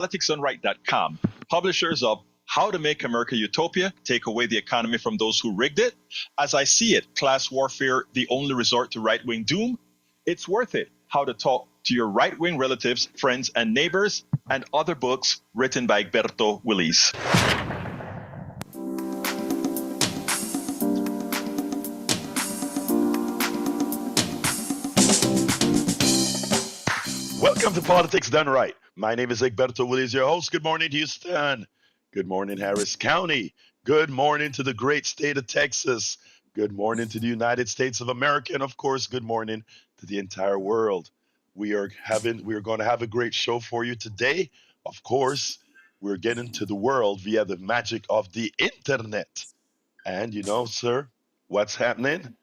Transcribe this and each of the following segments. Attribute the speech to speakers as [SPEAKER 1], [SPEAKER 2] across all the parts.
[SPEAKER 1] politicsdoneright.com, publishers of How to Make America Utopia, Take Away the Economy from Those Who Rigged It, As I See It, Class Warfare, The Only Resort to Right-Wing Doom, It's Worth It, How to Talk to Your Right-Wing Relatives, Friends, and Neighbors, and other books written by Egberto Willis.
[SPEAKER 2] Welcome to Politics Done Right. My name is Egberto Willis, your host. Good morning, Houston. Good morning, Harris County. Good morning to the great state of Texas. Good morning to the United States of America. And of course, good morning to the entire world. We are going to have a great show for you today. Of course, we're getting to the world via the magic of the internet. And you know, sir, what's happening?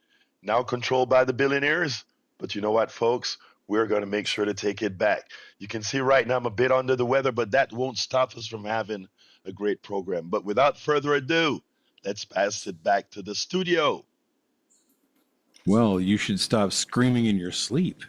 [SPEAKER 2] Now controlled by the billionaires. But you know what, folks? We're going to make sure to take it back. You can see right now I'm a bit under the weather, but that won't stop us from having a great program. But without further ado, let's pass it back to the studio.
[SPEAKER 3] Well, you should stop screaming in your sleep.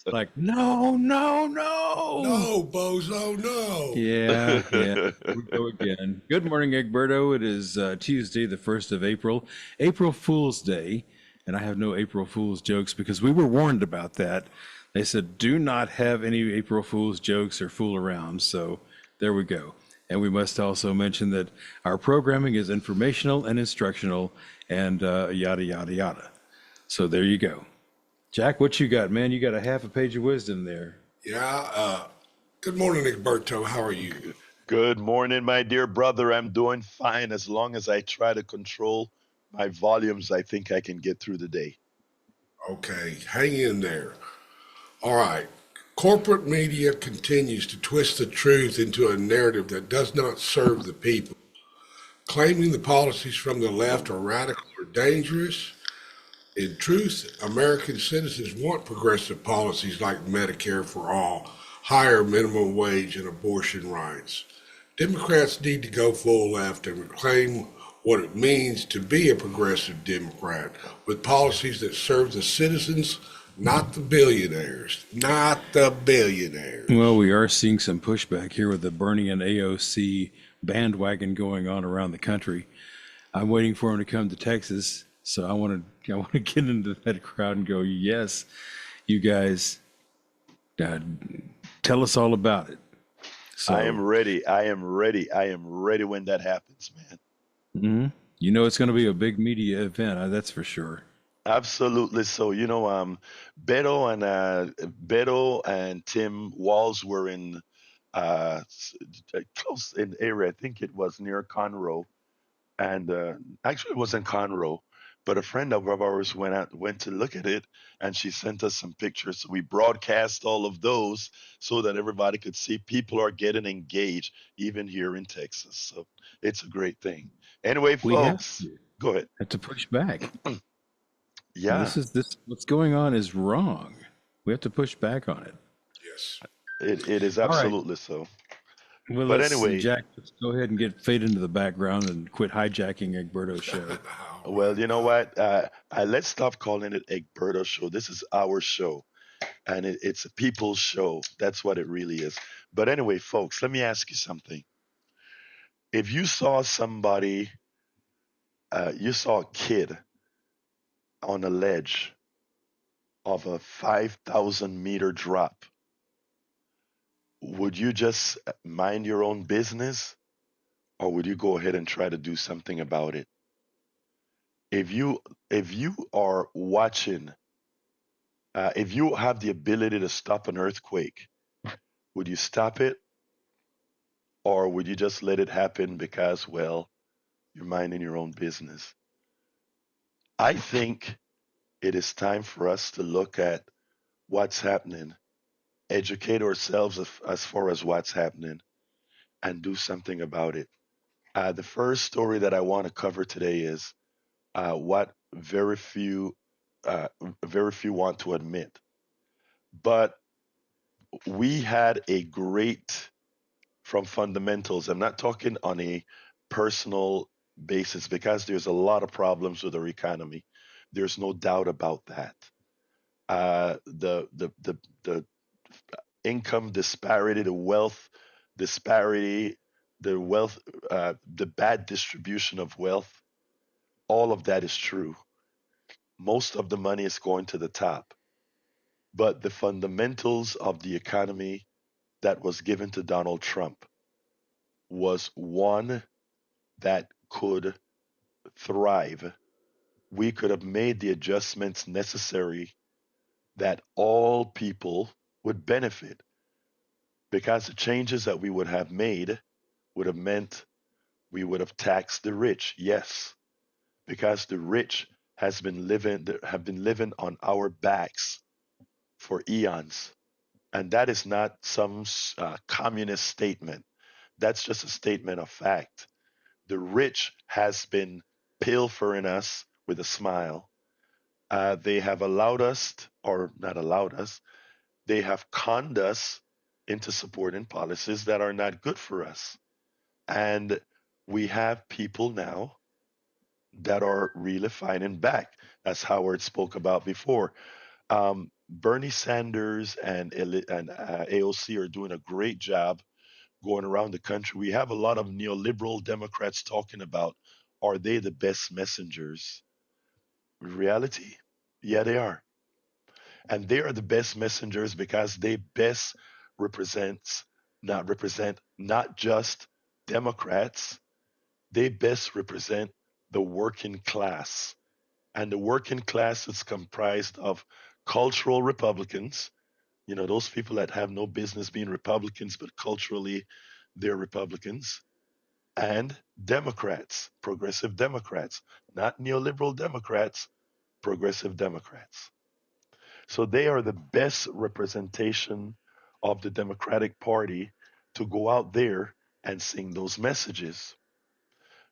[SPEAKER 3] Like, no.
[SPEAKER 4] No, bozo, no.
[SPEAKER 3] Yeah. Here we go again. Good morning, Egberto. It is Tuesday, the 1st of April, April Fool's Day. And I have no April Fool's jokes because we were warned about that. They said, do not have any April Fool's jokes or fool around. So there we go. And we must also mention that our programming is informational and instructional and yada, yada, yada. So there you go. Jack, what you got, man? You got a half a page of wisdom there.
[SPEAKER 4] Yeah. Good morning, Egberto. How are you?
[SPEAKER 2] Good morning, my dear brother. I'm doing fine as long as I try to control my volumes. I think I can get through the day.
[SPEAKER 4] Okay, hang in there. All right. Corporate media continues to twist the truth into a narrative that does not serve the people, claiming the policies from the left are radical or dangerous. In truth, American citizens want progressive policies like Medicare for all, higher minimum wage, and abortion rights. Democrats need to go full left and reclaim what it means to be a progressive Democrat with policies that serve the citizens, not the billionaires. Not the billionaires.
[SPEAKER 3] Well, we are seeing some pushback here with the Bernie and AOC bandwagon going on around the country. I'm waiting for him to come to Texas, so I want to get into that crowd and go, yes, you guys, tell us all about it. So,
[SPEAKER 2] I am ready when that happens, man.
[SPEAKER 3] Mm-hmm. You know it's going to be a big media event, that's for sure.
[SPEAKER 2] Absolutely. So, you know, Beto and Tim Walz were in close in area. I think it was near Conroe, and actually it wasn't Conroe, but a friend of ours went to look at it, and she sent us some pictures. So we broadcast all of those so that everybody could see. People are getting engaged, even here in Texas. So it's a great thing. Anyway,
[SPEAKER 3] We have
[SPEAKER 2] folks, go ahead.
[SPEAKER 3] to push back.
[SPEAKER 2] Yeah,
[SPEAKER 3] This what's going on is wrong. We have to push back on it.
[SPEAKER 4] Yes.
[SPEAKER 2] it is
[SPEAKER 3] All right.
[SPEAKER 2] absolutely so.
[SPEAKER 3] Well,
[SPEAKER 2] But anyway,
[SPEAKER 3] Jack, let's go ahead and fade into the background and quit hijacking Egberto's show.
[SPEAKER 2] well, you know what? Let's stop calling it Egberto Show. This is our show, and it's a people's show. That's what it really is. But anyway, folks, let me ask you something. If you saw somebody, you saw a kid on a ledge of a 5,000-meter drop, would you just mind your own business, or would you go ahead and try to do something about it? If you are watching, if you have the ability to stop an earthquake, would you stop it, or would you just let it happen because, well, you're minding your own business? I think it is time for us to look at what's happening, educate ourselves as far as what's happening, and do something about it. The first story that I want to cover today is what very few want to admit. But we had a great, from fundamentals. I'm not talking on a personal basis because there's a lot of problems with our economy. There's no doubt about that. The income disparity, the wealth disparity, the bad distribution of wealth, all of that is true. Most of the money is going to the top. But the fundamentals of the economy that was given to Donald Trump was one that could thrive. We could have made the adjustments necessary that all people would benefit, because the changes that we would have made would have meant we would have taxed the rich. Yes, because the rich have been living on our backs for eons. And that is not some communist statement. That's just a statement of fact. The rich has been pilfering us with a smile. They have allowed us, or not allowed us, they have conned us into supporting policies that are not good for us. And we have people now that are really fighting back, as Howard spoke about before. Bernie Sanders and AOC are doing a great job going around the country. We have a lot of neoliberal Democrats talking about, are they the best messengers? In reality, yeah, they are. And they are the best messengers because they best represent not just Democrats, they best represent the working class. And the working class is comprised of cultural Republicans, those people that have no business being Republicans, but culturally they're Republicans, and Democrats, progressive Democrats, not neoliberal Democrats, progressive Democrats. So they are the best representation of the Democratic Party to go out there and sing those messages.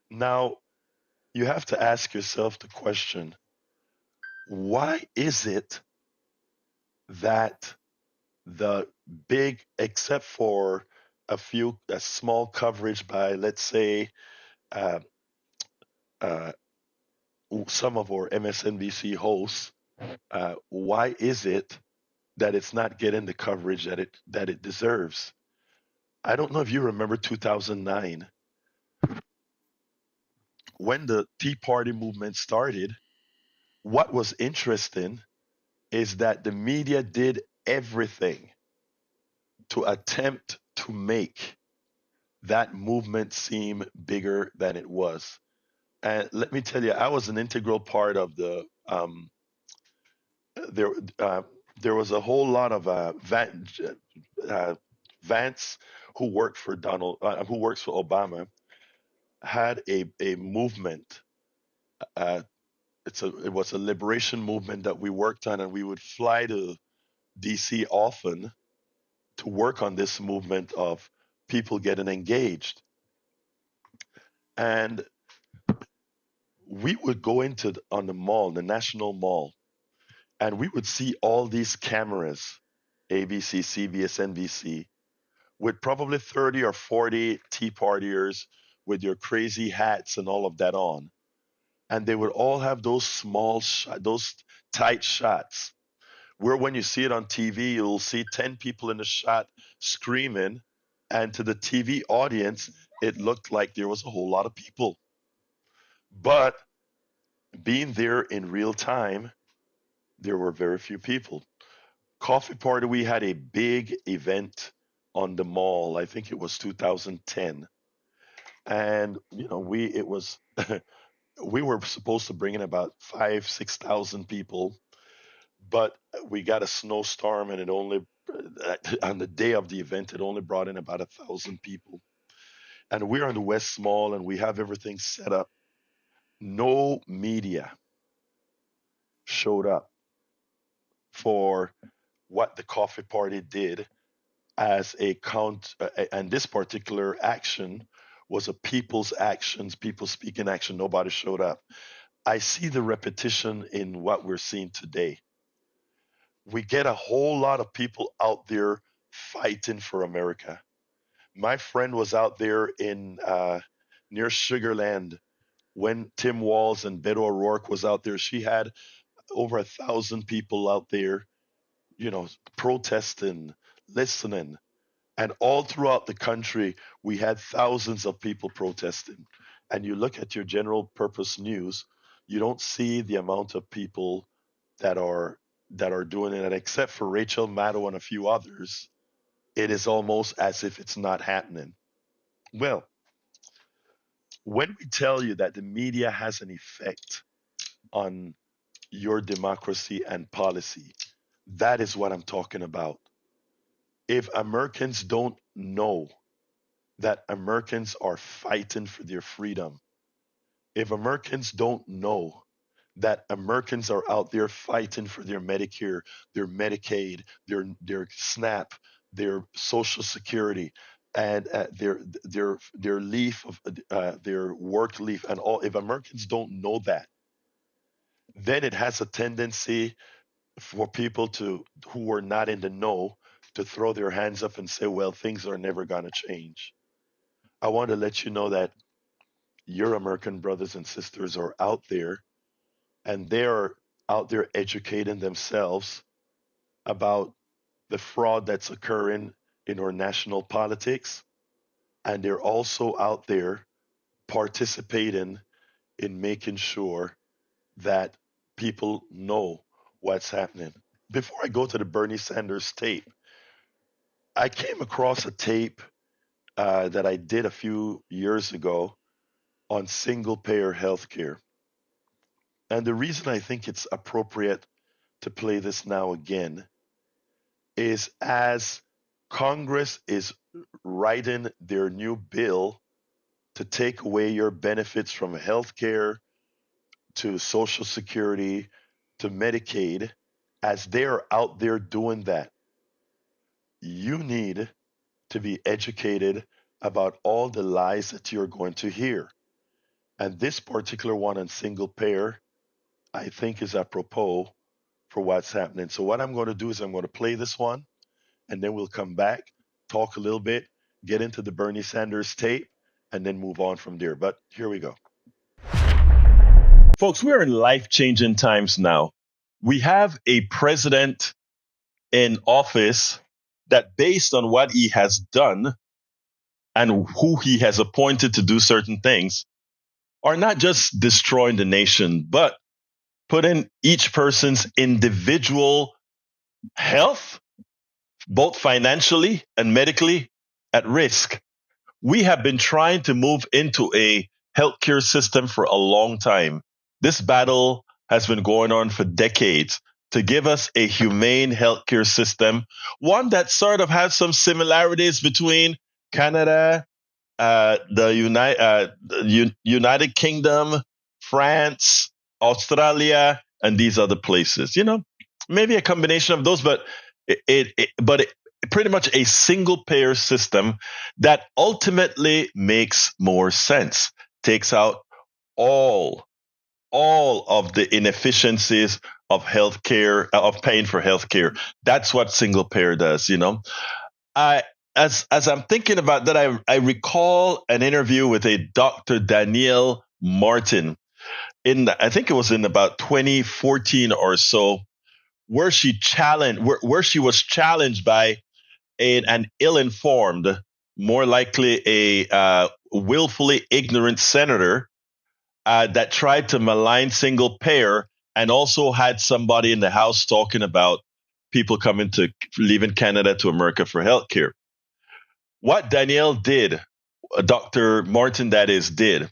[SPEAKER 2] Now, you have to ask yourself the question, why is it that the big, except for a small coverage by, let's say, uh, uh, some of our MSNBC hosts, why is it that it's not getting the coverage that it deserves? I don't know if you remember 2009 when the Tea Party movement started. What was interesting is that the media did everything to attempt to make that movement seem bigger than it was. And let me tell you, I was an integral part of the there. There was a whole lot of Vance, who worked for who works for Obama, had a movement. Uh, it was a liberation movement that we worked on, and we would fly to DC often to work on this movement of people getting engaged. And we would go on the mall, the National Mall, and we would see all these cameras, ABC, CBS, NBC, with probably 30 or 40 Tea Partiers with your crazy hats and all of that on. And they would all have those tight shots where when you see it on TV, you'll see 10 people in a shot screaming. And to the TV audience, it looked like there was a whole lot of people. But being there in real time, there were very few people. Coffee Party, we had a big event on the mall. I think it was 2010. And, we were supposed to bring in about 6,000 people, but we got a snowstorm, and on the day of the event, it only brought in about 1,000 people. And we're on the West Mall, and we have everything set up. No media showed up for what the Coffee Party did as a count, and this particular action was a people's actions, people speaking action. Nobody showed up. I see the repetition in what we're seeing today. We get a whole lot of people out there fighting for America. My friend was out there in near Sugarland when Tim Walz and Beto O'Rourke was out there. She had over 1,000 people out there, protesting, listening. And all throughout the country, we had thousands of people protesting. And you look at your general purpose news, you don't see the amount of people that are doing it. And except for Rachel Maddow and a few others, it is almost as if it's not happening. Well, when we tell you that the media has an effect on your democracy and policy, that is what I'm talking about. If Americans don't know that Americans are fighting for their freedom, if Americans don't know that Americans are out there fighting for their Medicare, their Medicaid, their SNAP, their Social Security, and their leave of their work leave, and all. If Americans don't know that, then it has a tendency for people who are not in the know to throw their hands up and say, "Well, things are never going to change." I want to let you know that your American brothers and sisters are out there, and they are out there educating themselves about the fraud that's occurring in our national politics. And they're also out there participating in making sure that people know what's happening. Before I go to the Bernie Sanders tape, I came across a tape that I did a few years ago on single payer healthcare. And the reason I think it's appropriate to play this now again is as Congress is writing their new bill to take away your benefits from healthcare to Social Security to Medicaid, as they're out there doing that, you need to be educated about all the lies that you're going to hear. And this particular one on single payer, I think, is apropos for what's happening. So, what I'm going to do is I'm going to play this one, and then we'll come back, talk a little bit, get into the Bernie Sanders tape, and then move on from there. But here we go.
[SPEAKER 1] Folks, we're in life-changing times now. We have a president in office that, based on what he has done and who he has appointed to do certain things, are not just destroying the nation, but putting each person's individual health, both financially and medically, at risk. We have been trying to move into a healthcare system for a long time. This battle has been going on for decades to give us a humane healthcare system, one that sort of has some similarities between Canada, the United Kingdom, France, Australia, and these other places. You know, maybe a combination of those, but pretty much a single payer system that ultimately makes more sense, takes out all of the inefficiencies of healthcare, of paying for healthcare. That's what single payer does, you know. As I'm thinking about that, I recall an interview with a Dr. Danielle Martin I think it was in about 2014 or so, where she was challenged by an ill-informed, more likely a willfully ignorant senator that tried to malign single payer, and also had somebody in the House talking about people leaving Canada to America for healthcare. What Danielle did, Dr. Martin that is, did,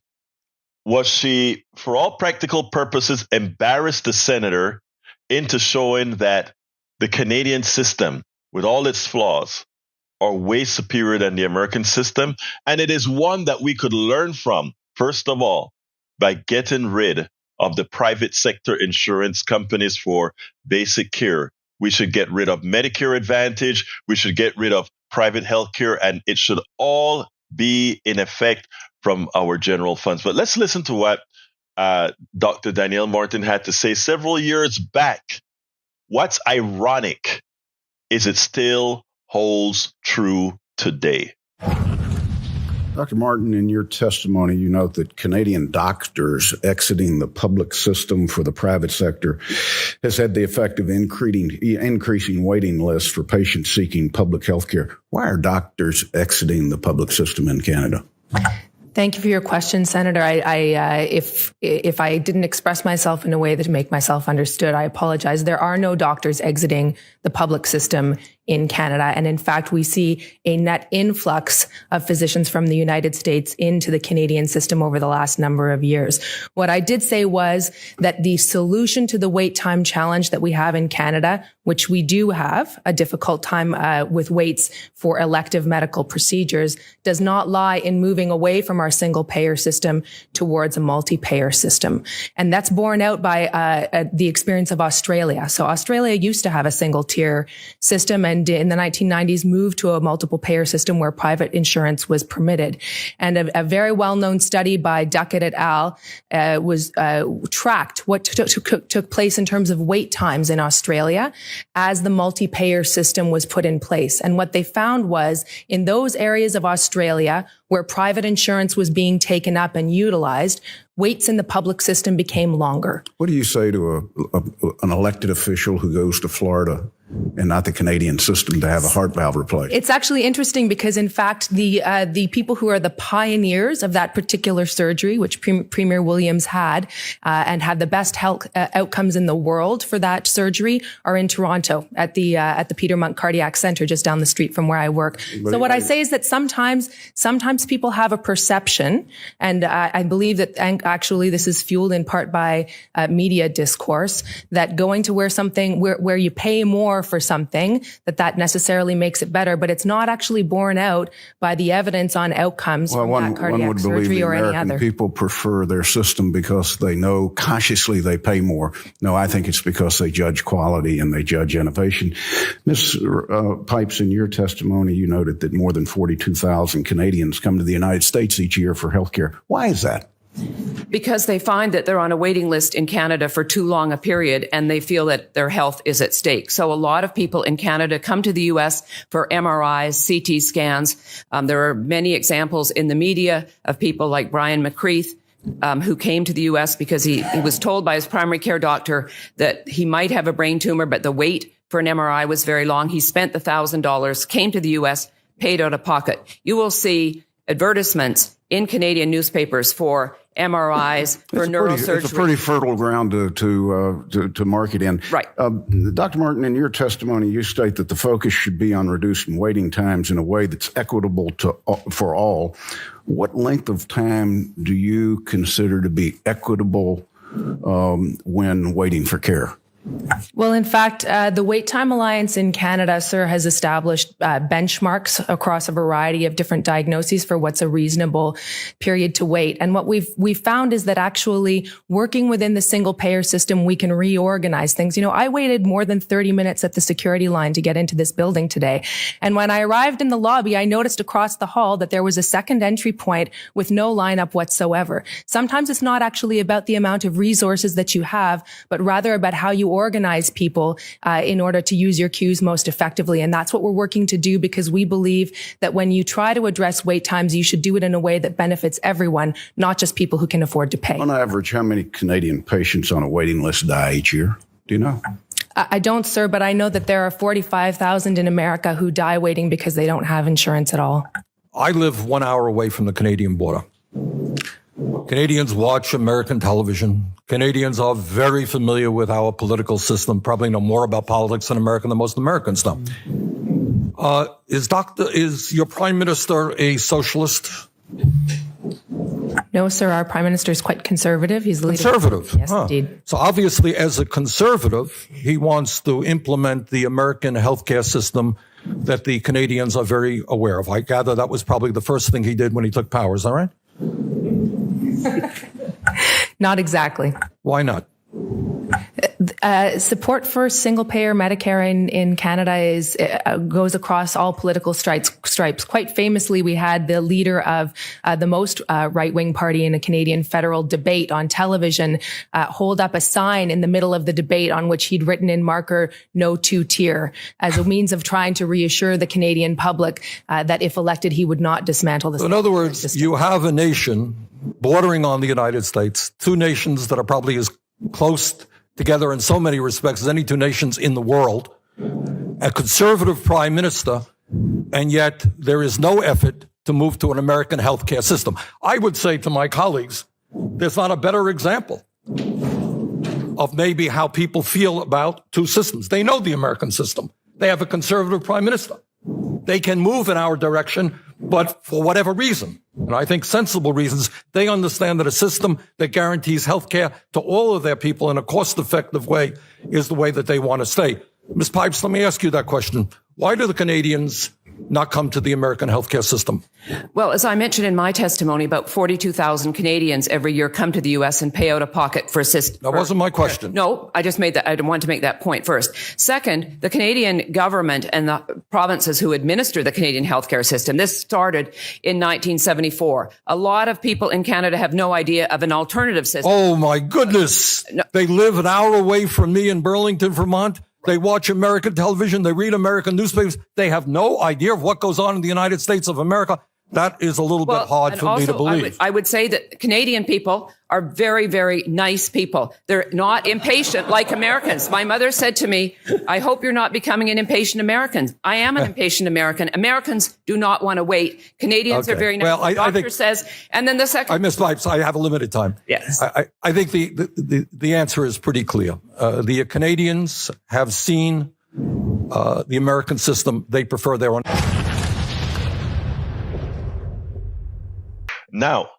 [SPEAKER 1] was she, for all practical purposes, embarrassed the senator into showing that the Canadian system, with all its flaws, are way superior than the American system. And it is one that we could learn from, first of all, by getting rid of the private sector insurance companies for basic care. We should get rid of Medicare Advantage. We should get rid of private health care, and it should all be in effect from our general funds. But let's listen to what Dr. Danielle Martin had to say several years back. What's ironic is it still holds true today.
[SPEAKER 5] Dr. Martin, in your testimony, you note that Canadian doctors exiting the public system for the private sector has had the effect of increasing waiting lists for patients seeking public health care. Why are doctors exiting the public system in Canada?
[SPEAKER 6] Thank you for your question, Senator. If I didn't express myself in a way that to make myself understood, I apologize. There are no doctors exiting the public system in Canada. And in fact, we see a net influx of physicians from the United States into the Canadian system over the last number of years. What I did say was that the solution to the wait time challenge that we have in Canada, which we do have a difficult time with waits for elective medical procedures, does not lie in moving away from our single payer system towards a multi-payer system. And that's borne out by the experience of Australia. So Australia used to have a single tier system, and in the 1990s moved to a multiple payer system where private insurance was permitted. And a very well-known study by Duckett et al. Was tracked what took place in terms of wait times in Australia as the multi-payer system was put in place. And what they found was in those areas of Australia where private insurance was being taken up and utilized, waits in the public system became longer.
[SPEAKER 5] What do you say to an elected official who goes to Florida and not the Canadian system to have a heart valve replaced?
[SPEAKER 6] It's actually interesting because, in fact, the people who are the pioneers of that particular surgery, which Premier Williams had, and had the best health outcomes in the world for that surgery, are in Toronto at the Peter Monk Cardiac Center, just down the street from where I work. So what I say is that sometimes people have a perception, and I believe that actually this is fueled in part by media discourse, that going to where you pay more for something, that necessarily makes it better, but it's not actually borne out by the evidence on outcomes from that cardiac surgery or any other.
[SPEAKER 5] American people prefer their system because they know consciously they pay more. No, I think it's because they judge quality and they judge innovation. Ms. Pipes, in your testimony, you noted that more than 42,000 Canadians come to the United States each year for health care. Why is that?
[SPEAKER 7] Because they find that they're on a waiting list in Canada for too long a period and they feel that their health is at stake. So a lot of people in Canada come to the U.S. for MRIs, CT scans. There are many examples in the media of people like Brian McCreath, who came to the U.S. because he was told by his primary care doctor that he might have a brain tumor, but the wait for an MRI was very long. He spent the $1,000, came to the U.S., paid out of pocket. You will see advertisements in Canadian newspapers for MRIs, for neurosurgery.
[SPEAKER 5] It's a pretty fertile ground to market in.
[SPEAKER 7] Right.
[SPEAKER 5] Dr. Martin, in your testimony, you state that the focus should be on reducing waiting times in a way that's equitable for all. What length of time do you consider to be equitable when waiting for care?
[SPEAKER 6] Well, in fact, the Wait Time Alliance in Canada, sir, has established benchmarks across a variety of different diagnoses for what's a reasonable period to wait. And what we've found is that actually working within the single payer system, we can reorganize things. You know, I waited more than 30 minutes at the security line to get into this building today. And when I arrived in the lobby, I noticed across the hall that there was a second entry point with no lineup whatsoever. Sometimes it's not actually about the amount of resources that you have, but rather about how you organize people in order to use your queues most effectively. And that's what we're working to do, because we believe that when you try to address wait times, you should do it in a way that benefits everyone, not just people who can afford to pay.
[SPEAKER 5] On average, how many Canadian patients on a waiting list die each year? Do you know?
[SPEAKER 6] I don't, sir, but I know that there are 45,000 in America who die waiting because they don't have insurance at all.
[SPEAKER 8] I live 1 hour away from the Canadian border. Canadians watch American television. Canadians are very familiar with our political system, probably know more about politics in America than most Americans know. Is your Prime Minister a socialist?
[SPEAKER 6] No, sir. Our Prime Minister is quite conservative. He's the leader.
[SPEAKER 8] Conservative?
[SPEAKER 6] Yes, indeed.
[SPEAKER 8] So obviously, as a conservative, he wants to implement the American healthcare system that the Canadians are very aware of. I gather that was probably the first thing he did when he took power. Is that right?
[SPEAKER 6] Not exactly.
[SPEAKER 8] Why not?
[SPEAKER 6] Support for single-payer Medicare in Canada goes across all political stripes. Quite famously, we had the leader of the most right-wing party in a Canadian federal debate on television hold up a sign in the middle of the debate on which he'd written in marker "No two-tier" as a means of trying to reassure the Canadian public that if elected, he would not dismantle the.
[SPEAKER 8] In other words,
[SPEAKER 6] system.
[SPEAKER 8] You have a nation bordering on the United States, two nations that are probably as close together in so many respects as any two nations in the world, a conservative prime minister, and yet there is no effort to move to an American healthcare system. I would say to my colleagues, there's not a better example of maybe how people feel about two systems. They know the American system. They have a conservative prime minister. They can move in our direction, but for whatever reason, and I think sensible reasons, they understand that a system that guarantees health care to all of their people in a cost-effective way is the way that they want to stay. Ms. Pipes, let me ask you that question. Why do the Canadians not come to the American healthcare system?
[SPEAKER 7] Well, as I mentioned in my testimony, about 42,000 Canadians every year come to the U.S. and pay out of pocket for assistance.
[SPEAKER 8] That wasn't my question.
[SPEAKER 7] No, I just made that. I want to make that point first. Second, the Canadian government and the provinces who administer the Canadian healthcare system, this started in 1974. A lot of people in Canada have no idea of an alternative system.
[SPEAKER 8] Oh, my goodness.
[SPEAKER 7] No.
[SPEAKER 8] They live an hour away from me in Burlington, Vermont. They watch American television. They read American newspapers. They have no idea of what goes on in the United States of America. That is a little bit hard for me to believe.
[SPEAKER 7] I would say that Canadian people are very, very nice people. They're not impatient like Americans. My mother said to me, I hope you're not becoming an impatient American. I am an impatient American. Americans do not want to wait. Canadians are very nice.
[SPEAKER 8] Well,
[SPEAKER 7] the doctor says, and then the second.
[SPEAKER 8] Miss Pipes, I have a limited time.
[SPEAKER 7] Yes.
[SPEAKER 8] I think the answer is pretty clear. The Canadians have seen the American system. They prefer their own.
[SPEAKER 2] Now,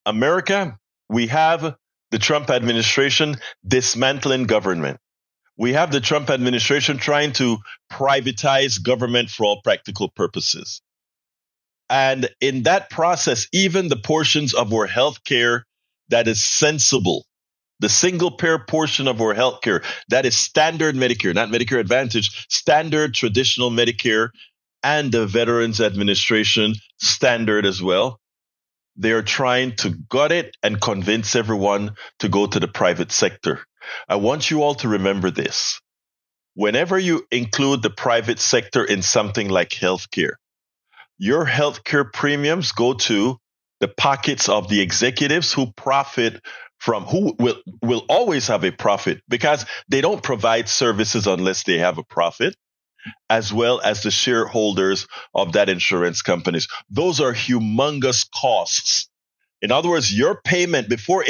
[SPEAKER 2] America, we have the Trump administration dismantling government. We have the Trump administration trying to privatize government for all practical purposes. And in that process, even the portions of our healthcare that is sensible, the single payer portion of our healthcare that is standard Medicare, not Medicare Advantage, standard traditional Medicare, and the Veterans Administration standard as well. They are trying to gut it and convince everyone to go to the private sector. I want you all to remember this. Whenever you include the private sector in something like healthcare, your healthcare premiums go to the pockets of the executives who profit from, who will always have a profit because they don't provide services unless they have a profit, as well as the shareholders of that insurance companies. Those are humongous costs. In other words, your payment before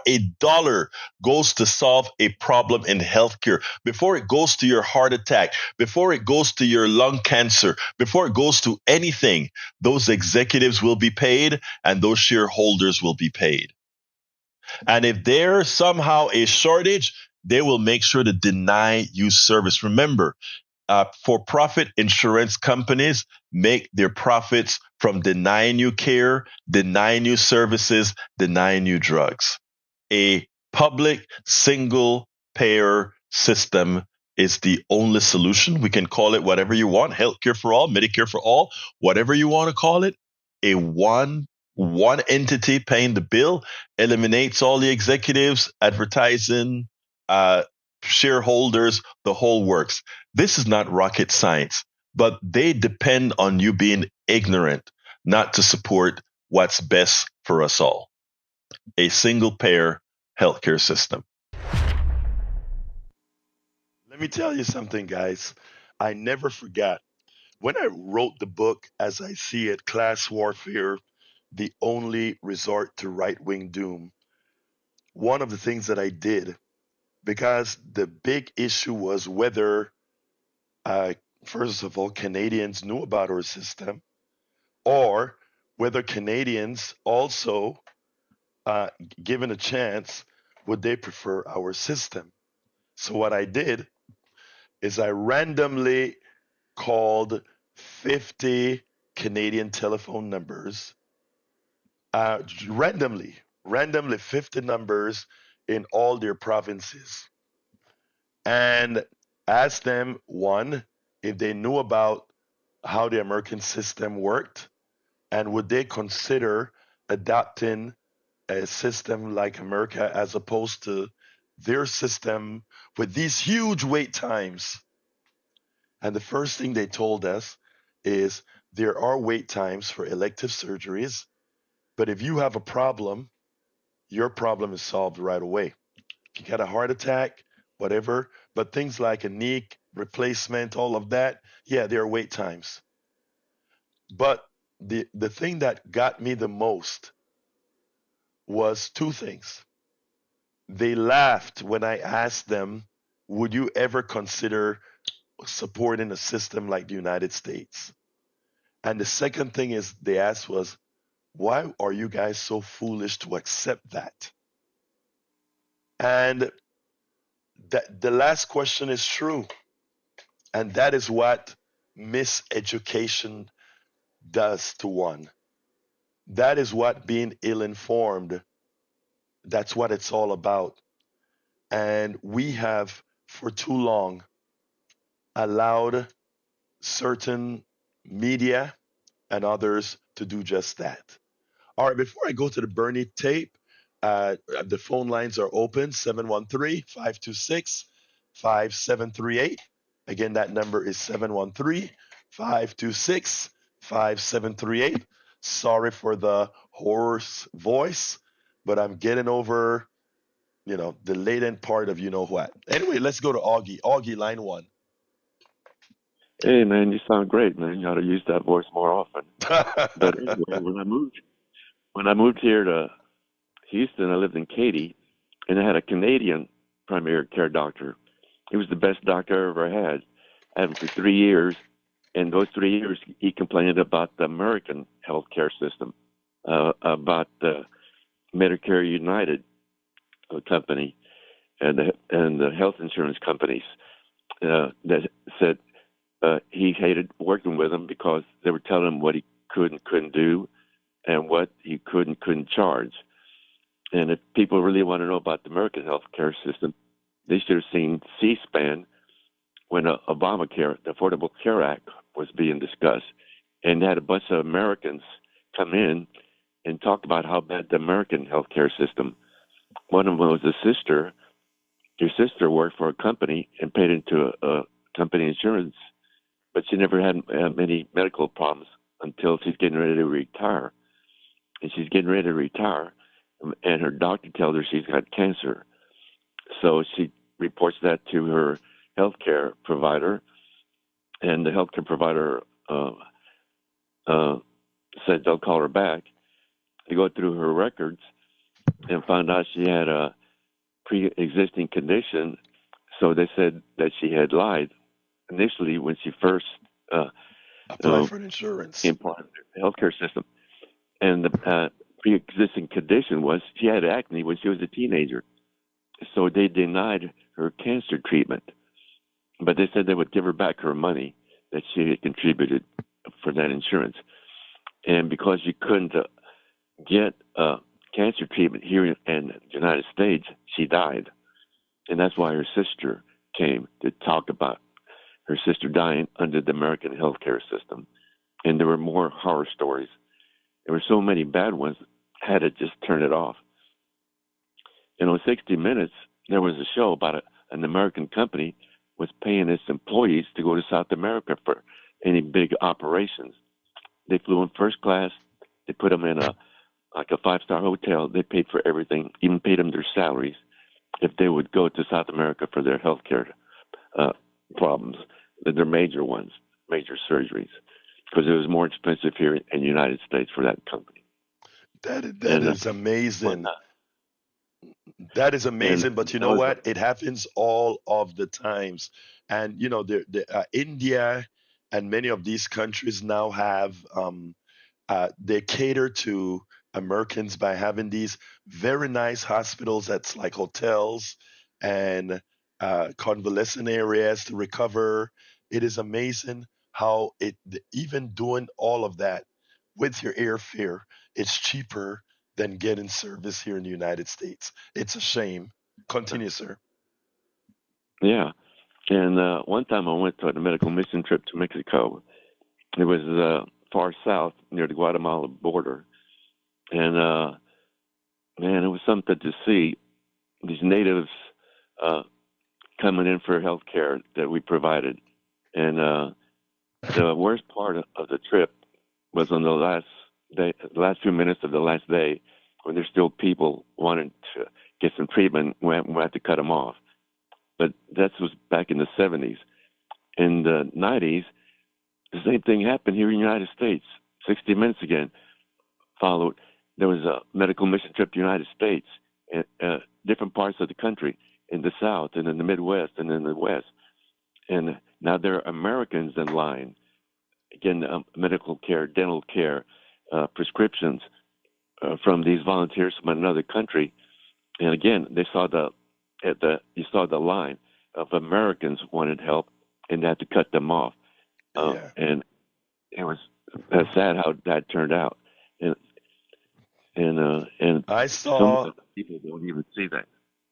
[SPEAKER 2] a dollar goes to solve a problem in healthcare, before it goes to your heart attack, before it goes to your lung cancer, before it goes to anything, those executives will be paid and those shareholders will be paid. And if there's somehow a shortage, they will make sure to deny you service. Remember, for-profit insurance companies make their profits from denying you care, denying you services, denying you drugs. A public single-payer system is the only solution. We can call it whatever you want, healthcare for all, Medicare for all, whatever you want to call it. A one entity paying the bill eliminates all the executives, advertising, shareholders, the whole works. This is not rocket science, but they depend on you being ignorant not to support what's best for us all. A single-payer healthcare system. Let me tell you something, guys. I never forgot. When I wrote the book, As I See It, Class Warfare, the Only Resort to Right-Wing Doom, one of the things that I did, because the big issue was whether, first of all, Canadians knew about our system, or whether Canadians also, given a chance, would they prefer our system. So what I did is I randomly called 50 Canadian telephone numbers, randomly 50 numbers in all their provinces. and ask them, one, if they knew about how the American system worked, and would they consider adopting a system like America as opposed to their system with these huge wait times. And the first thing they told us is there are wait times for elective surgeries, but if you have a problem, your problem is solved right away. If you got a heart attack, whatever, but things like a knee replacement, all of that, yeah, there are wait times. But the thing that got me the most was two things. They laughed when I asked them, would you ever consider supporting a system like the United States? And the second thing is they asked was, why are you guys so foolish to accept that? And that the last question is true. And that is what miseducation does to one. That is what being ill informed, that's what it's all about. And we have for too long allowed certain media and others to do just that. All right, before I go to the Bernie tape, the phone lines are open 713-526-5738. Again, that number is 713-526-5738. Sorry for the hoarse voice, but I'm getting over, the latent part of you know what. Anyway, let's go to Augie. Augie, line one.
[SPEAKER 9] Hey man, you sound great, man. You ought to use that voice more often. But anyway, when I moved here to Houston, I lived in Katy, and I had a Canadian primary care doctor. He was the best doctor I ever had. I had him for 3 years, and those 3 years he complained about the American healthcare system, about the Medicare United company and the health insurance companies that said. He hated working with them because they were telling him what he could and couldn't do and what he could and couldn't charge. And if people really want to know about the American healthcare system, they should have seen C-SPAN when Obamacare, the Affordable Care Act, was being discussed. And they had a bunch of Americans come in and talk about how bad the American healthcare system. One of them was a sister. Your sister worked for a company and paid into a company insurance, but she never had many medical problems until she's getting ready to retire. And she's getting ready to retire, and her doctor tells her she's got cancer. So she reports that to her healthcare provider, and the healthcare provider said they'll call her back. They go through her records and found out she had a pre-existing condition, so they said that she had lied initially when she first
[SPEAKER 2] apply for insurance
[SPEAKER 9] came part of the healthcare system. And the pre-existing condition was she had acne when she was a teenager. So they denied her cancer treatment. But they said they would give her back her money that she had contributed for that insurance. And because she couldn't get cancer treatment here in the United States, she died. And that's why her sister came to talk about her sister dying under the American healthcare system. And there were more horror stories. There were so many bad ones, I had to just turn it off. And on 60 Minutes, there was a show about an American company was paying its employees to go to South America for any big operations. They flew in first class. They put them in a 5-star hotel. They paid for everything, even paid them their salaries if they would go to South America for their healthcare problems, their major ones, major surgeries, because it was more expensive here in the United States for that company.
[SPEAKER 2] That is amazing. That is amazing, but you know what? It happens all of the times. And, India and many of these countries now have, they cater to Americans by having these very nice hospitals that's like hotels and convalescent areas to recover. It is amazing how even doing all of that with your airfare, it's cheaper than getting service here in the United States. It's a shame. Continue, sir.
[SPEAKER 9] Yeah. And one time I went on a medical mission trip to Mexico. It was far south near the Guatemala border. And, man, it was something to see these natives coming in for health care that we provided. And the worst part of the trip was on the last day, the last few minutes of the last day, when there's still people wanting to get some treatment. We had to cut them off. But that was back in the 70s. In the 90s, the same thing happened here in the United States. 60 Minutes again followed. There was a medical mission trip to the United States, in different parts of the country, in the South and in the Midwest and in the West. And now there are Americans in line. Again, medical care, dental care, prescriptions from these volunteers from another country. And again, they saw you saw the line of Americans wanted help, and they had to cut them off. And it was sad how that turned out. And
[SPEAKER 2] I
[SPEAKER 9] some
[SPEAKER 2] saw
[SPEAKER 9] people don't even see that.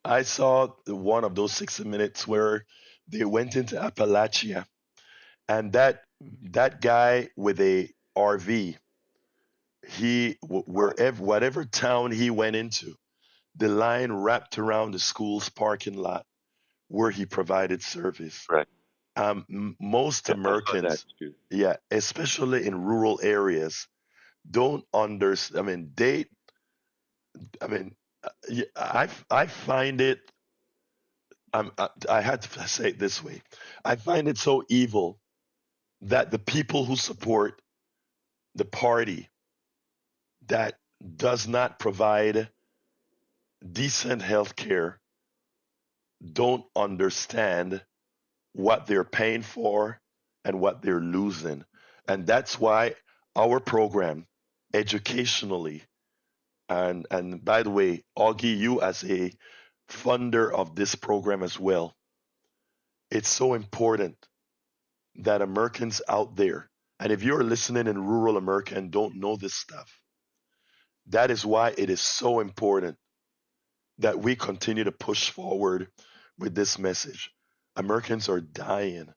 [SPEAKER 2] I saw one of those 60 minutes where they went into Appalachia, and that guy with a RV, wherever whatever town he went into, the line wrapped around the school's parking lot where he provided service.
[SPEAKER 9] Right.
[SPEAKER 2] Most
[SPEAKER 9] I saw that
[SPEAKER 2] Americans,
[SPEAKER 9] too.
[SPEAKER 2] yeah, especially in rural areas, don't understand. I mean, I find it. I had to say it this way. I find it so evil that the people who support the party that does not provide decent health care don't understand what they're paying for and what they're losing. And that's why our program, educationally, and by the way, Augie, you as a funder of this program as well, it's so important that Americans out there, and if you're listening in rural America and don't know this stuff, that is why it is so important that we continue to push forward with this message. Americans are dying,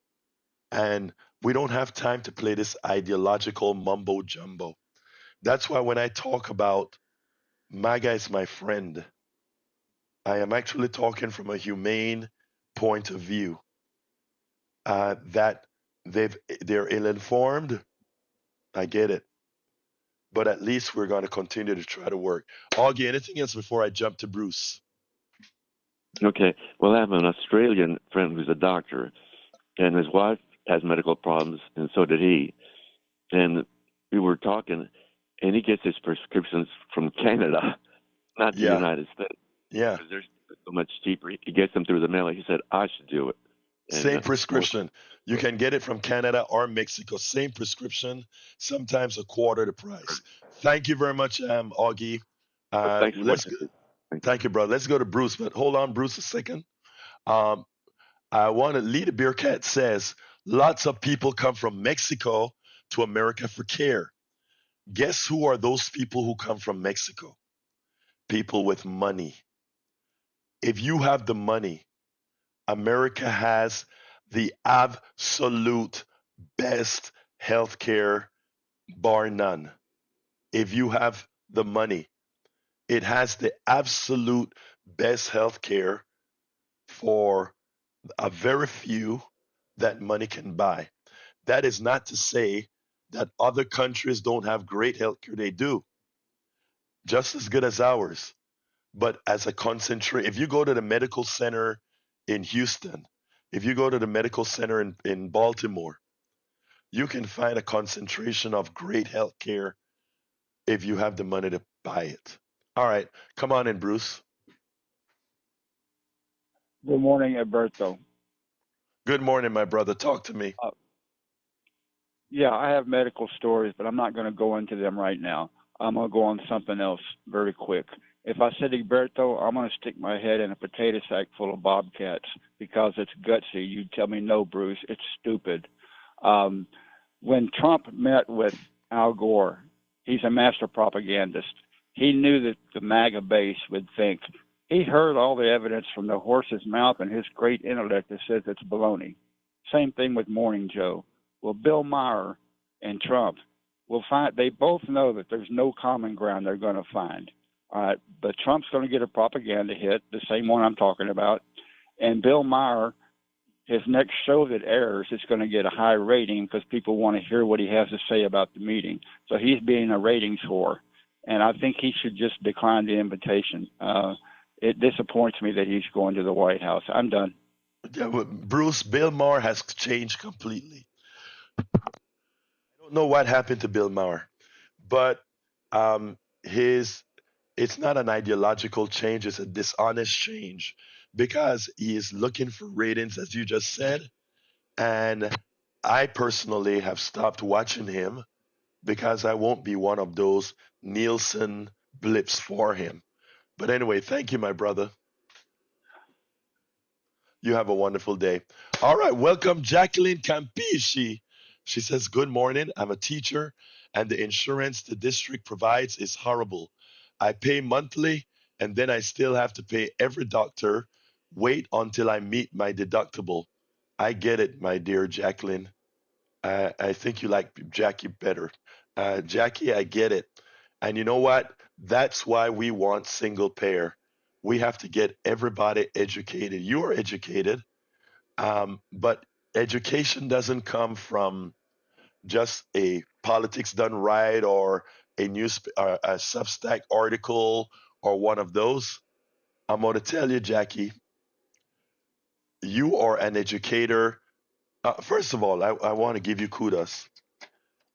[SPEAKER 2] and we don't have time to play this ideological mumbo jumbo. That's why when I talk about MAGA is my friend, I am actually talking from a humane point of view. That they're ill-informed, I get it, but at least we're going to continue to try to work. Augie, anything else before I jump to Bruce?
[SPEAKER 9] Okay. Well, I have an Australian friend who's a doctor, and his wife has medical problems, and so did he. And we were talking, and he gets his prescriptions from Canada, not the
[SPEAKER 2] Yeah,
[SPEAKER 9] United States,
[SPEAKER 2] yeah.
[SPEAKER 9] because they're so much cheaper. He gets them through the mail. He said, I should do it. And
[SPEAKER 2] Same prescription. You can get it from Canada or Mexico. Same prescription, sometimes a quarter the price. Thank you very much, Augie.
[SPEAKER 9] thanks for what
[SPEAKER 2] Let's
[SPEAKER 9] you do. Thank you.
[SPEAKER 2] thank you, brother. Let's go to Bruce, but hold on, Bruce, a second. Um, I want to lead a beer cat says lots of people come from Mexico to America for care. Guess who are those people who come from Mexico? People with money. If you have the money, America has the absolute best healthcare, bar none. If you have the money, it has the absolute best healthcare for a very few that money can buy. That is not to say that other countries don't have great healthcare. They do, just as good as ours. But as a concentrate, if you go to the medical center in Houston, if you go to the medical center in Baltimore, you can find a concentration of great healthcare if you have the money to buy it. All right, come on in, Bruce.
[SPEAKER 10] Good morning, Alberto.
[SPEAKER 2] Good morning, my brother. Talk to me.
[SPEAKER 10] Yeah, I have medical stories, but I'm not going to go into them right now. I'm going to go on something else very quick. If I said Alberto, I'm going to stick my head in a potato sack full of bobcats because it's gutsy. You tell me no, Bruce, it's stupid. When Trump met with Al Gore, he's a master propagandist. He knew that the MAGA base would think He heard all the evidence from the horse's mouth and his great intellect that says it's baloney. Same thing with Morning Joe. Well, Bill Maher and Trump will find, they both know that there's no common ground they're going to find. All right, but Trump's going to get a propaganda hit, the same one I'm talking about, and Bill Maher, his next show that airs, is going to get a high rating because people want to hear what he has to say about the meeting. So he's being a ratings whore, and I think he should just decline the invitation. It disappoints me that he's going to the White House. I'm done.
[SPEAKER 2] Yeah, Bruce, Bill Maher has changed completely. I don't know what happened to Bill Maher, but it's not an ideological change, it's a dishonest change because he is looking for ratings, as you just said. And I personally have stopped watching him because I won't be one of those Nielsen blips for him. But anyway, thank you, my brother. You have a wonderful day. All right, welcome Jacqueline Campishi. She says, good morning. I'm a teacher, and the insurance the district provides is horrible. I pay monthly, and then I still have to pay every doctor. Wait until I meet my deductible. I get it, my dear Jacqueline. I think you like Jackie better. Jackie, I get it. And you know what? That's why we want single payer. We have to get everybody educated. You are educated, but education doesn't come from just a politics done right or a Substack article or one of those. I'm going to tell you, Jackie, you are an educator. First of all, I want to give you kudos.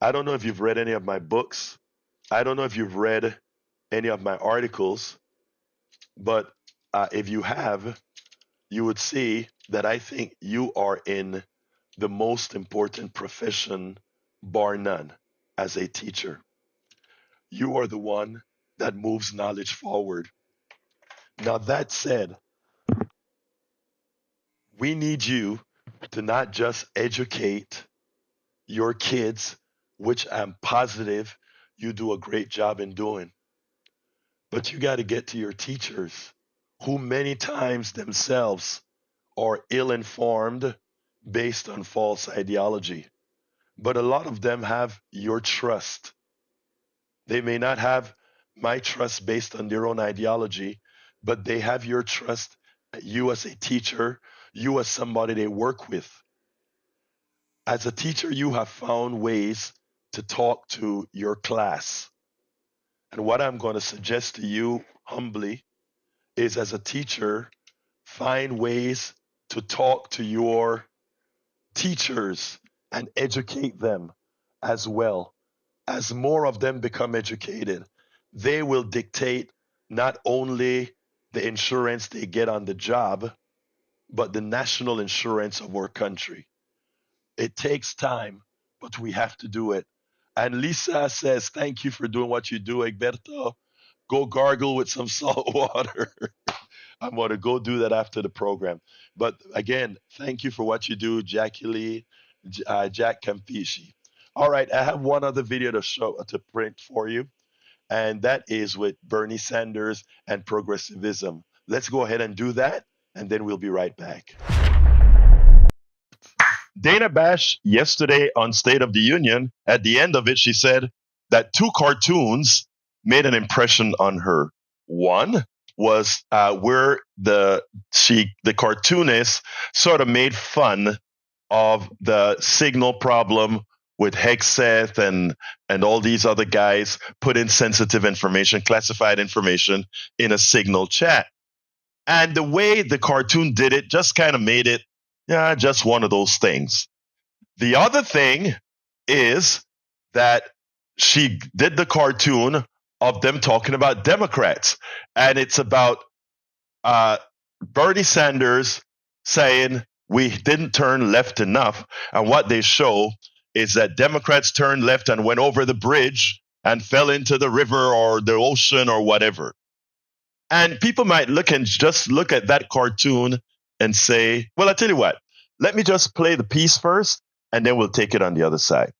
[SPEAKER 2] I don't know if you've read any of my books. I don't know if you've read any of my articles, but if you have, you would see that I think you are in the most important profession, bar none, as a teacher. You are the one that moves knowledge forward. Now, that said, we need you to not just educate your kids, which I'm positive you do a great job in doing, but you got to get to your teachers, who many times themselves are ill-informed based on false ideology. But a lot of them have your trust. They may not have my trust based on their own ideology, but they have your trust, you as a teacher, you as somebody they work with. As a teacher, you have found ways to talk to your class. And what I'm going to suggest to you humbly is, as a teacher, find ways to talk to your teachers and educate them as well. As more of them become educated, they will dictate not only the insurance they get on the job, but the national insurance of our country. It takes time, but we have to do it. And Lisa says, thank you for doing what you do, Egberto. Go gargle with some salt water. I'm going to go do that after the program. But again, thank you for what you do, Jackie Jack Campishi. All right, I have one other video to print for you, and that is with Bernie Sanders and progressivism. Let's go ahead and do that, and then we'll be right back. Dana Bash, yesterday on State of the Union, at the end of it, she said that two cartoons made an impression on her. One was where the cartoonist sort of made fun of the signal problem with Hegseth and all these other guys put in sensitive information, classified information in a signal chat. And the way the cartoon did it just kind of made it just one of those things. The other thing is that she did the cartoon of them talking about Democrats. And it's about Bernie Sanders saying we didn't turn left enough. And what they show is that Democrats turned left and went over the bridge and fell into the river or the ocean or whatever. And people might look at that cartoon and say, well, I tell you what, let me just play the piece first, and then we'll take it on the other side.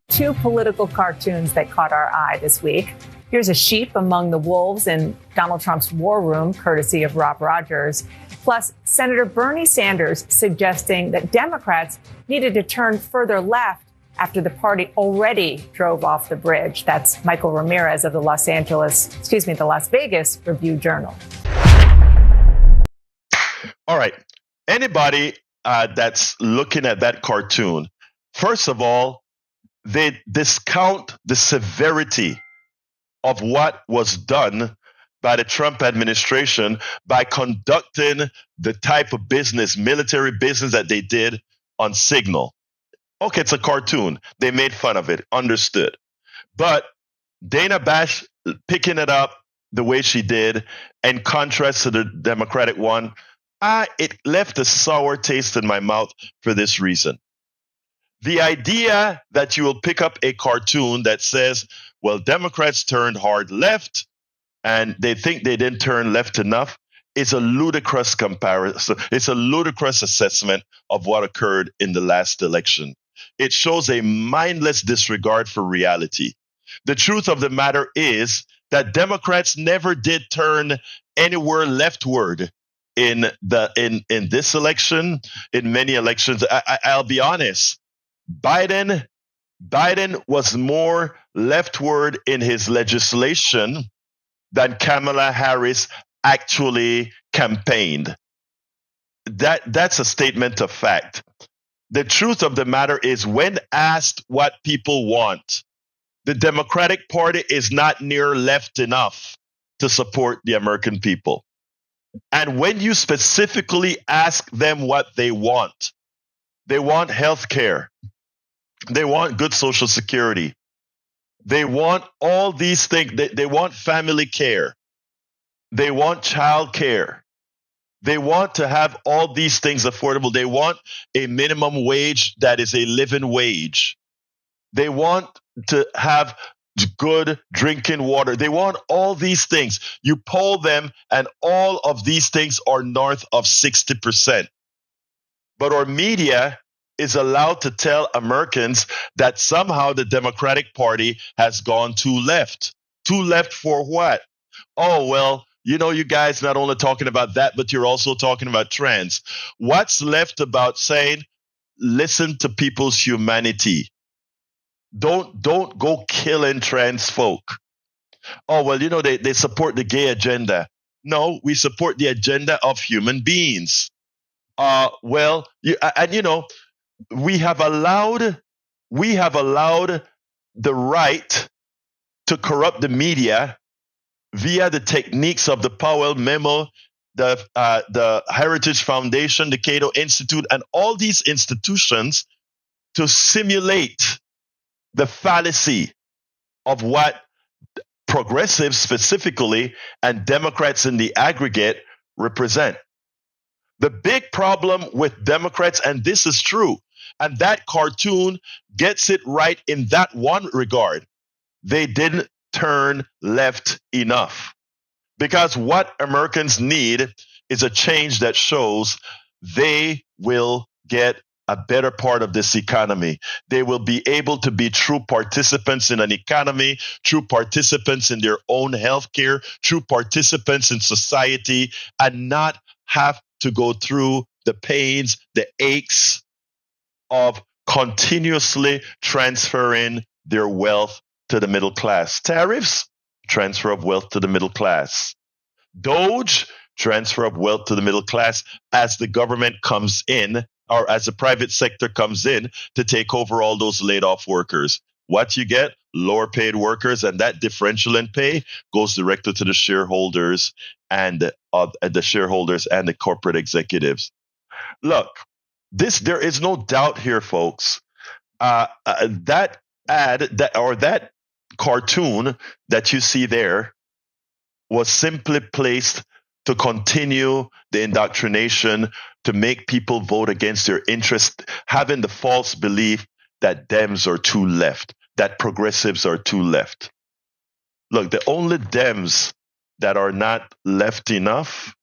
[SPEAKER 11] Two political cartoons that caught our eye this week. Here's a sheep among the wolves in Donald Trump's war room, courtesy of Rob Rogers. Plus, Senator Bernie Sanders suggesting that Democrats needed to turn further left after the party already drove off the bridge. That's Michael Ramirez of the Las Vegas Review-Journal.
[SPEAKER 2] All right. Anybody that's looking at that cartoon, first of all, they discount the severity of what was done by the Trump administration by conducting the type of business, military business that they did on Signal. Okay, it's a cartoon. They made fun of it. Understood. But Dana Bash picking it up the way she did, in contrast to the Democratic one, it left a sour taste in my mouth for this reason. The idea that you will pick up a cartoon that says, well, Democrats turned hard left and they think they didn't turn left enough is a ludicrous comparison. It's a ludicrous assessment of what occurred in the last election. It shows a mindless disregard for reality. The truth of the matter is that Democrats never did turn anywhere leftward in this election, in many elections. I'll be honest. Biden was more leftward in his legislation than Kamala Harris actually campaigned. That's a statement of fact. The truth of the matter is, when asked what people want, the Democratic Party is not near left enough to support the American people. And when you specifically ask them what they want health care. They want good Social Security. They want all these things. They want family care. They want child care. They want to have all these things affordable. They want a minimum wage that is a living wage. They want to have good drinking water. They want all these things. You poll them, and all of these things are north of 60%. But our media is allowed to tell Americans that somehow the Democratic Party has gone too left. Too left for what? Oh, well, you guys not only talking about that, but you're also talking about trans. What's left about saying, listen to people's humanity? Don't go killing trans folk. Oh, well, they support the gay agenda. No, we support the agenda of human beings. We have allowed the right to corrupt the media via the techniques of the Powell Memo, the Heritage Foundation, the Cato Institute, and all these institutions to simulate the fallacy of what progressives specifically and Democrats in the aggregate represent. The big problem with Democrats, and this is true, and that cartoon gets it right in that one regard, they didn't turn left enough. Because what Americans need is a change that shows they will get a better part of this economy. They will be able to be true participants in an economy, true participants in their own healthcare, true participants in society, and not have to go through the pains, the aches of continuously transferring their wealth to the middle class. Tariffs, transfer of wealth to the middle class. Doge, transfer of wealth to the middle class as the government comes in, or as the private sector comes in to take over all those laid off workers. What you get? Lower paid workers, and that differential in pay goes directly to the shareholders and the corporate executives. Look, there is no doubt here, folks. That cartoon that you see there was simply placed to continue the indoctrination, to make people vote against their interest, having the false belief that Dems are too left, that progressives are too left. Look, the only Dems that are not left enough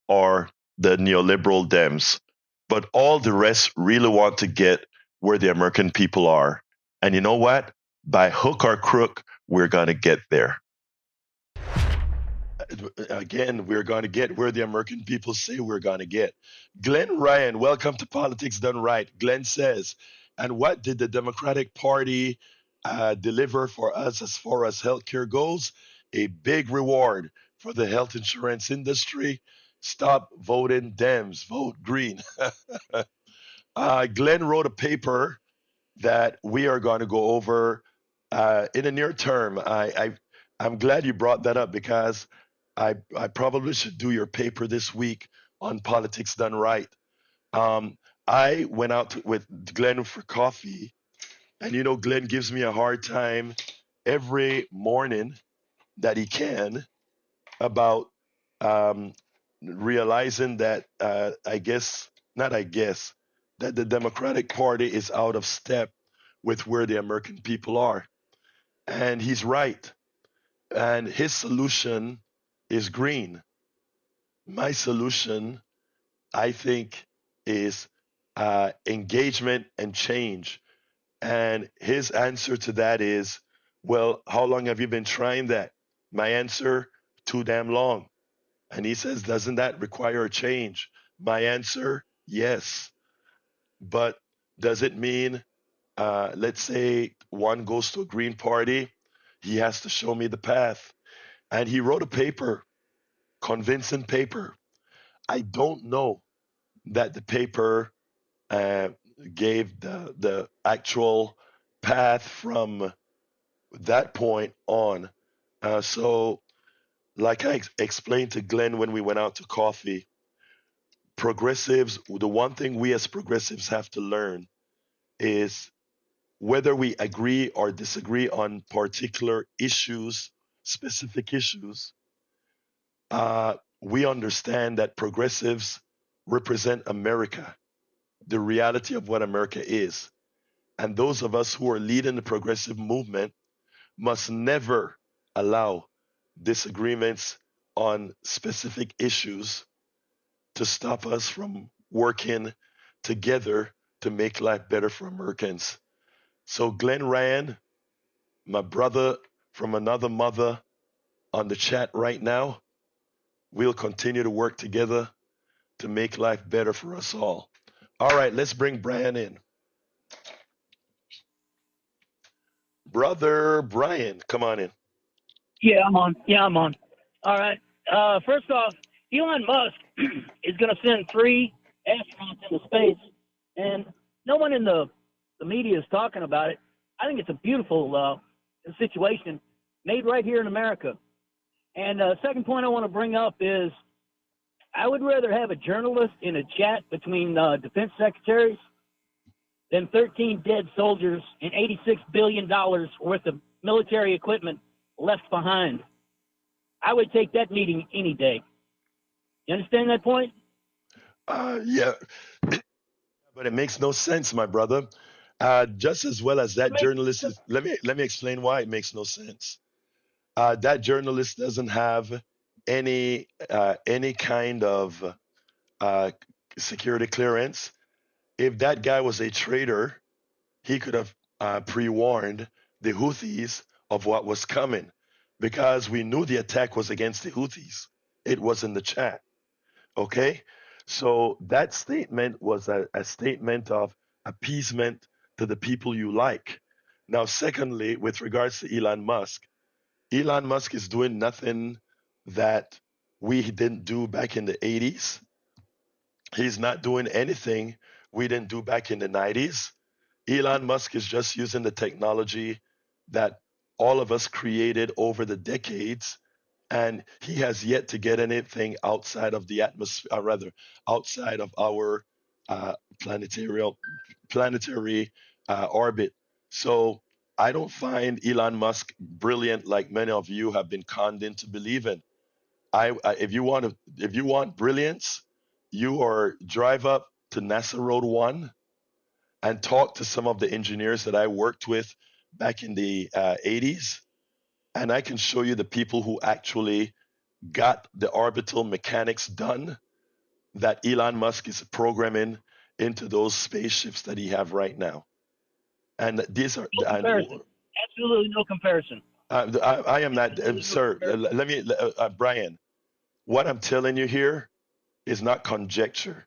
[SPEAKER 2] are the neoliberal Dems. But all the rest really want to get where the American people are. And you know what? By hook or crook, we're going to get there. Again, we're going to get where the American people say we're going to get. Glenn Ryan, welcome to Politics Done Right. Glenn says, and what did the Democratic Party deliver for us as far as healthcare goes? A big reward for the health insurance industry. Stop voting Dems, vote Green. Glenn wrote a paper that we are going to go over in the near term. I'm glad you brought that up because I probably should do your paper this week on Politics Done Right. I went out with Glenn for coffee, and Glenn gives me a hard time every morning that he can about realizing that that the Democratic Party is out of step with where the American people are. And he's right. And his solution is green. My solution, I think, is engagement and change. And his answer to that is, well, how long have you been trying that? My answer, too damn long. And he says, doesn't that require a change? My answer, yes. But does it mean, let's say one goes to a Green Party, he has to show me the path. And he wrote a paper, convincing paper. I don't know that the paper gave the actual path from that point on. So, like I explained to Glenn when we went out to coffee, progressives, the one thing we as progressives have to learn is whether we agree or disagree on particular issues, specific issues, we understand that progressives represent America, the reality of what America is. And those of us who are leading the progressive movement must never allow disagreements on specific issues to stop us from working together to make life better for Americans. So, Glenn Ryan, my brother from another mother on the chat right now, we'll continue to work together to make life better for us all. All right, let's bring Brian in. Brother Brian, come on in.
[SPEAKER 12] Yeah, I'm on. All right. First off, Elon Musk is going to send 3 astronauts into space, and no one in the media is talking about it. I think it's a beautiful situation made right here in America. And second point I want to bring up is I would rather have a journalist in a chat between defense secretaries than 13 dead soldiers and $86 billion worth of military equipment left behind. I would take that meeting any day. You understand that point?
[SPEAKER 2] Yeah, but it makes no sense, my brother. Just as well as that journalist is, let me explain why it makes no sense. That journalist doesn't have any kind of security clearance. If that guy was a traitor, he could have pre-warned the Houthis of what was coming, because we knew the attack was against the Houthis. It was in the chat. Okay? So that statement was a statement of appeasement to the people you like. Now, secondly, with regards to Elon Musk is doing nothing that we didn't do back in the 80s. He's not doing anything we didn't do back in the 90s. Elon Musk is just using the technology that all of us created over the decades, and he has yet to get anything outside of the atmosphere, or rather, outside of our planetary orbit. So I don't find Elon Musk brilliant like many of you have been conned into believing. If you want brilliance, drive up to NASA Road 1 and talk to some of the engineers that I worked with back in the 80s, and I can show you the people who actually got the orbital mechanics done that Elon Musk is programming into those spaceships that he have right now. And these are
[SPEAKER 12] no comparison. Absolutely no comparison.
[SPEAKER 2] I am not, sir. Let me, Brian. What I'm telling you here is not conjecture.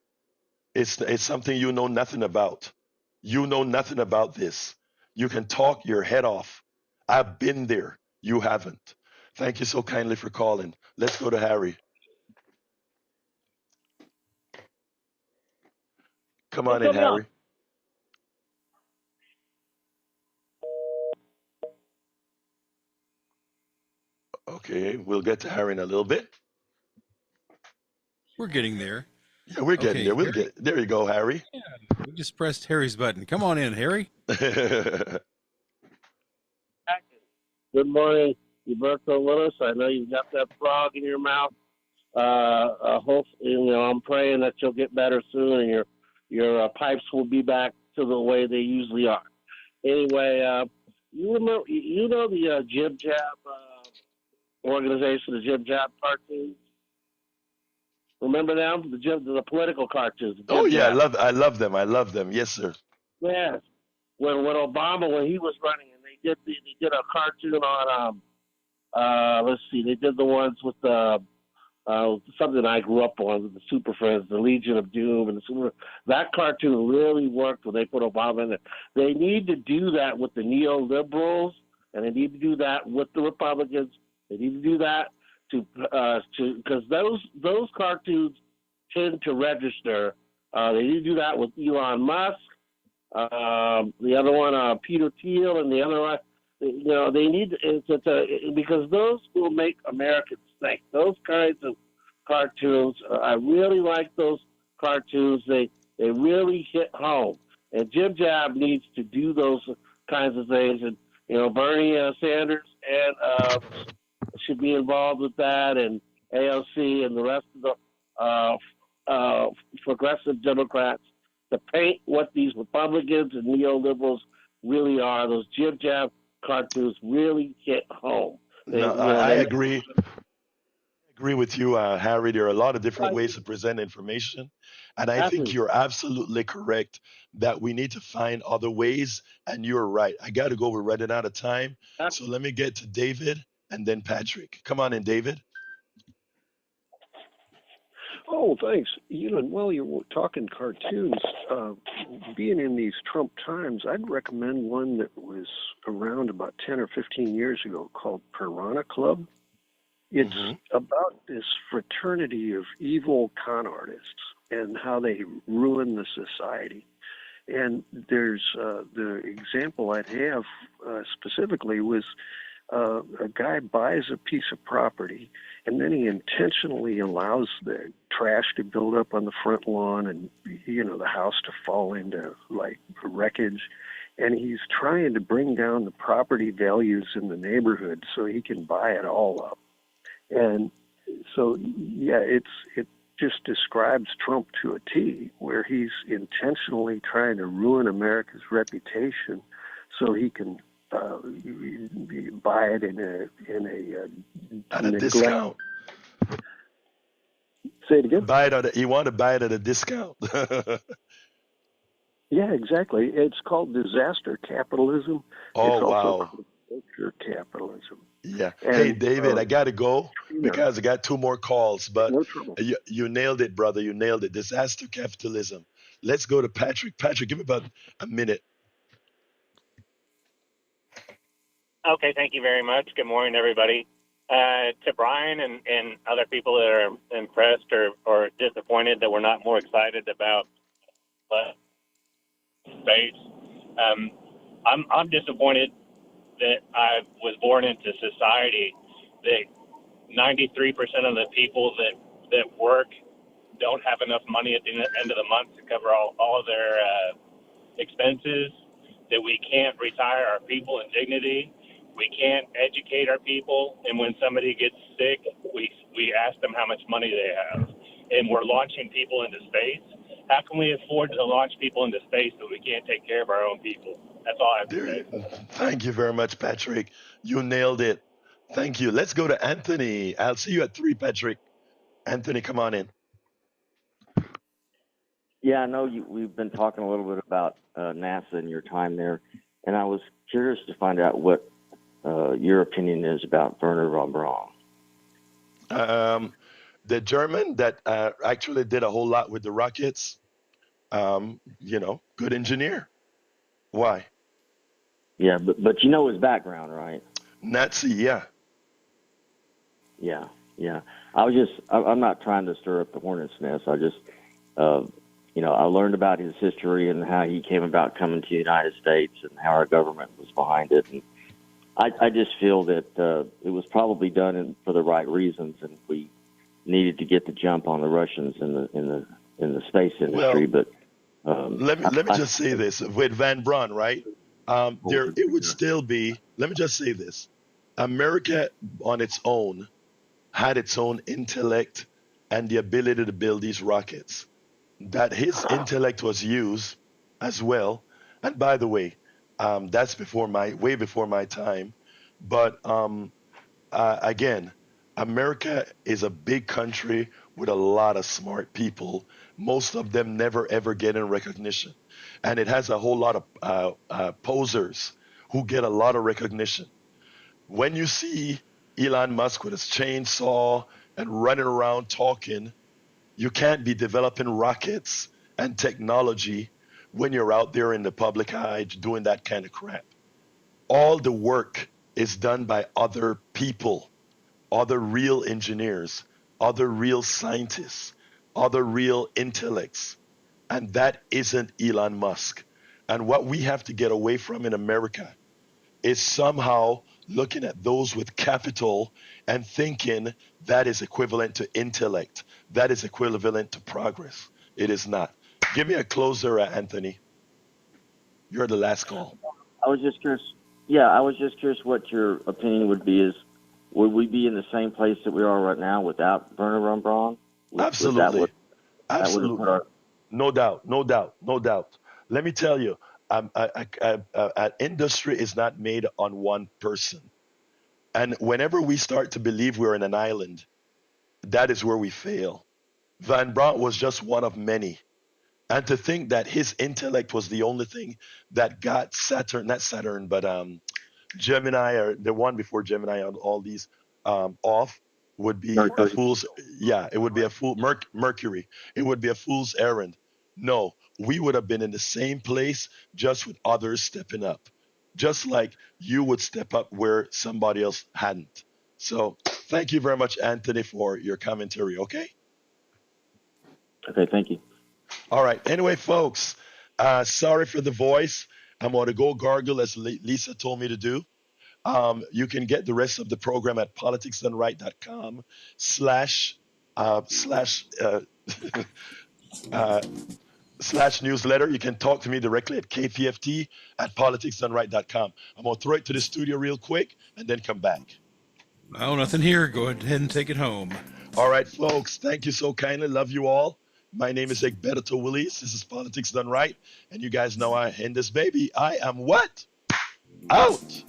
[SPEAKER 2] It's something you know nothing about. You know nothing about this. You can talk your head off. I've been there. You haven't. Thank you so kindly for calling. Let's go to Harry. Come on in, Harry. Okay, we'll get to Harry in a little bit.
[SPEAKER 3] We're getting there.
[SPEAKER 2] Yeah, we're getting there. We'll get there. You go, Harry.
[SPEAKER 3] Yeah, we just pressed Harry's button. Come on in, Harry.
[SPEAKER 13] Good morning, Roberto Willis. I know you've got that frog in your mouth. I'm praying that you'll get better soon, and your pipes will be back to the way they usually are. Anyway, you know the Jib Jab organization, the Jib Jab cartoons. Remember them? The political cartoons.
[SPEAKER 2] Oh yeah, I love them. I love them. Yes, sir.
[SPEAKER 13] Yes. When Obama, when he was running, and they did a cartoon on let's see, they did the ones with the something I grew up on, the Super Friends, the Legion of Doom, and that cartoon really worked when they put Obama in it. They need to do that with the neoliberals, and they need to do that with the Republicans. They need to do that because those cartoons tend to register. They need to do that with Elon Musk, the other one, Peter Thiel, and the other one. They need because those will make Americans think. Those kinds of cartoons, I really like those cartoons. They really hit home. And Jib Jab needs to do those kinds of things. And Bernie Sanders and should be involved with that, and AOC and the rest of the progressive Democrats to paint what these Republicans and neoliberals really are. Those Jib Jab cartoons really hit home.
[SPEAKER 2] I agree. I agree with you, Harry. There are a lot of different ways to present information. And I think you're absolutely correct that we need to find other ways. And you're right. I got to go. We're running out of time. So let me get to David and then Patrick. Come on in, David.
[SPEAKER 14] Oh, thanks. While you're talking cartoons, being in these Trump times, I'd recommend one that was around about 10 or 15 years ago called Piranha Club. It's about this fraternity of evil con artists and how they ruin the society. And there's the example I'd have specifically was a guy buys a piece of property, and then he intentionally allows the trash to build up on the front lawn and, the house to fall into, like, wreckage. And he's trying to bring down the property values in the neighborhood so he can buy it all up. And so, yeah, it just describes Trump to a T, where he's intentionally trying to ruin America's reputation so he can buy it
[SPEAKER 2] at a discount.
[SPEAKER 14] Say it again.
[SPEAKER 2] You want to buy it at a discount.
[SPEAKER 14] Yeah, exactly. It's called disaster capitalism.
[SPEAKER 2] Oh,
[SPEAKER 14] it's also
[SPEAKER 2] wow.
[SPEAKER 14] called culture capitalism.
[SPEAKER 2] Yeah.
[SPEAKER 14] And,
[SPEAKER 2] hey, David, I got to go because I got 2 more calls, but
[SPEAKER 14] no trouble.
[SPEAKER 2] You nailed it, brother. You nailed it. Disaster capitalism. Let's go to Patrick. Patrick, give me about a minute.
[SPEAKER 15] Okay, thank you very much. Good morning, everybody. To Brian and other people that are impressed or disappointed that we're not more excited about space, I'm disappointed that I was born into society that 93% of the people that work don't have enough money at the end of the month to cover all of their expenses, that we can't retire our people in dignity. We can't educate our people, and when somebody gets sick, we ask them how much money they have. And we're launching people into space. How can we afford to launch people into space but we can't take care of our own people? That's all I have to say.
[SPEAKER 2] Thank you very much, Patrick. You nailed it. Thank you. Let's go to Anthony. I'll see you at 3, Patrick. Anthony, come on in.
[SPEAKER 16] Yeah, I know we've been talking a little bit about NASA and your time there, and I was curious to find out what your opinion is about Werner von Braun.
[SPEAKER 2] The German that actually did a whole lot with the rockets, good engineer. Why?
[SPEAKER 16] Yeah, but you know his background, right?
[SPEAKER 2] Nazi, yeah.
[SPEAKER 16] Yeah. I'm not trying to stir up the hornet's nest. I just, I learned about his history and how he came about coming to the United States and how our government was behind it. And I just feel that it was probably done for the right reasons, and we needed to get the jump on the Russians in the space industry.
[SPEAKER 2] Well,
[SPEAKER 16] but
[SPEAKER 2] let me just say this with Van Braun, right? It would still be. Let me just say this: America on its own had its own intellect and the ability to build these rockets. That his intellect was used as well. And by the way, that's way before my time. But again, America is a big country with a lot of smart people. Most of them never ever get in recognition, and it has a whole lot of posers who get a lot of recognition. When you see Elon Musk with his chainsaw and running around talking, you can't be developing rockets and technology when you're out there in the public eye doing that kind of crap. All the work is done by other people, other real engineers, other real scientists, other real intellects. And that isn't Elon Musk. And what we have to get away from in America is somehow looking at those with capital and thinking that is equivalent to intellect, that is equivalent to progress. It is not. Give me a closer, Anthony. You're the last call.
[SPEAKER 16] I was just curious. Yeah, I was just curious what your opinion would be. Would we be in the same place that we are right now without Werner von Braun?
[SPEAKER 2] Absolutely. Absolutely. No doubt. Let me tell you, an industry is not made on one person. And whenever we start to believe we're in an island, that is where we fail. Van Braun was just one of many. And to think that his intellect was the only thing that got Gemini, or the one before Gemini, on all these off, would be a fool's. Yeah, it would be a fool. Mercury. It would be a fool's errand. No, we would have been in the same place, just with others stepping up, just like you would step up where somebody else hadn't. So, thank you very much, Anthony, for your commentary. Okay.
[SPEAKER 16] Okay. Thank you.
[SPEAKER 2] All right. Anyway, folks, sorry for the voice. I'm going to go gargle as Lisa told me to do. You can get the rest of the program at politicsdoneright.com slash newsletter. You can talk to me directly at kpft at politicsdoneright.com. I'm going to throw it to the studio real quick and then come back.
[SPEAKER 3] Oh, nothing here. Go ahead and take it home.
[SPEAKER 2] All right, folks. Thank you so kindly. Love you all. My name is Egberto Willis. This is Politics Done Right. And you guys know in this baby, I am what? Out.